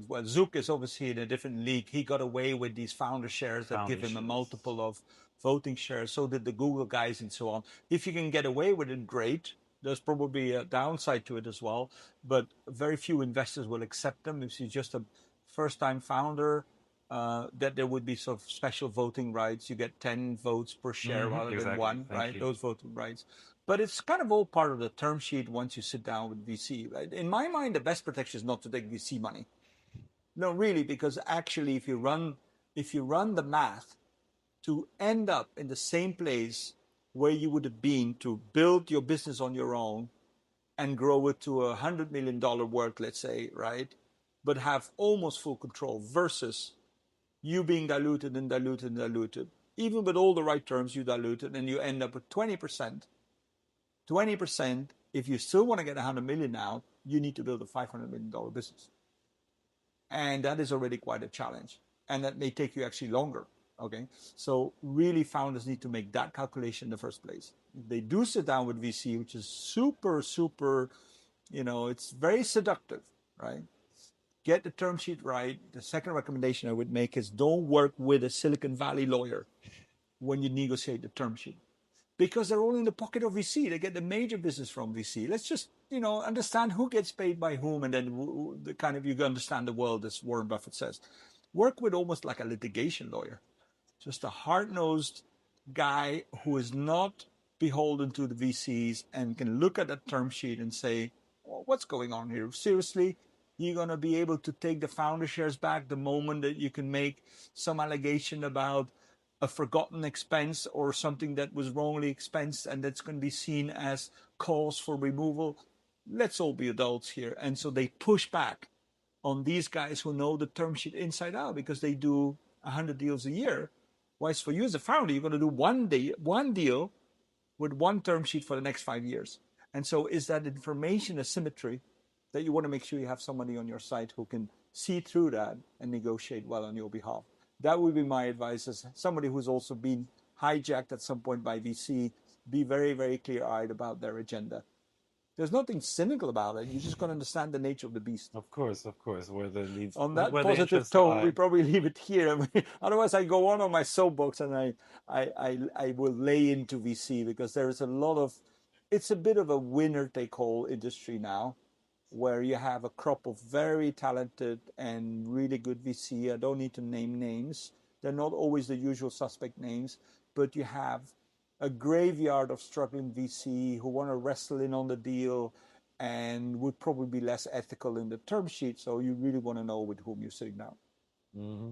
Well, Zook is obviously in a different league. He got away with these founder shares that give him a multiple of voting shares. So did the Google guys and so on. If you can get away with it, great. There's probably a downside to it as well, but very few investors will accept them. If you're just a first-time founder, that there would be sort of special voting rights. You get 10 votes per share rather than one, right? Those voting rights. But it's kind of all part of the term sheet once you sit down with VC, right? In my mind, the best protection is not to take VC money. No, really, because actually, if you run the math to end up in the same place where you would have been to build your business on your own and grow it to $100 million worth, let's say, right? But have almost full control versus you being diluted and diluted and diluted. Even with all the right terms, you dilute it and you end up with 20%. 20%, if you still want to get 100 million out, you need to build a $500 million business. And that is already quite a challenge. And that may take you actually longer. Okay. So really founders need to make that calculation in the first place. If they do sit down with VC, which is super, super, it's very seductive, right? Get the term sheet right. The second recommendation I would make is don't work with a Silicon Valley lawyer when you negotiate the term sheet, because they're all in the pocket of VC. They get the major business from VC. Let's just, understand who gets paid by whom, and then the kind of you understand the world, as Warren Buffett says. Work with almost like a litigation lawyer, just a hard-nosed guy who is not beholden to the VCs and can look at that term sheet and say, well, what's going on here? Seriously, you're going to be able to take the founder shares back the moment that you can make some allegation about a forgotten expense or something that was wrongly expensed and that's going to be seen as cause for removal? Let's all be adults here. And so they push back on these guys who know the term sheet inside out because they do 100 deals a year. Whereas for you as a founder, you're going to do one deal with one term sheet for the next 5 years. And so is that information asymmetry that you want to make sure you have somebody on your side who can see through that and negotiate well on your behalf? That would be my advice as somebody who's also been hijacked at some point by VC. Be very, very clear-eyed about their agenda. There's nothing cynical about it. You just got to understand the nature of the beast. Of course, where the leads. On that positive tone, we probably leave it here. Otherwise, I go on my soapbox and I will lay into VC because there is a lot of, it's a bit of a winner-take-all industry now, where you have a crop of very talented and really good VC. I don't need to name names. They're not always the usual suspect names, but you have a graveyard of struggling VC who want to wrestle in on the deal and would probably be less ethical in the term sheet. So you really want to know with whom you're sitting down. Mm-hmm.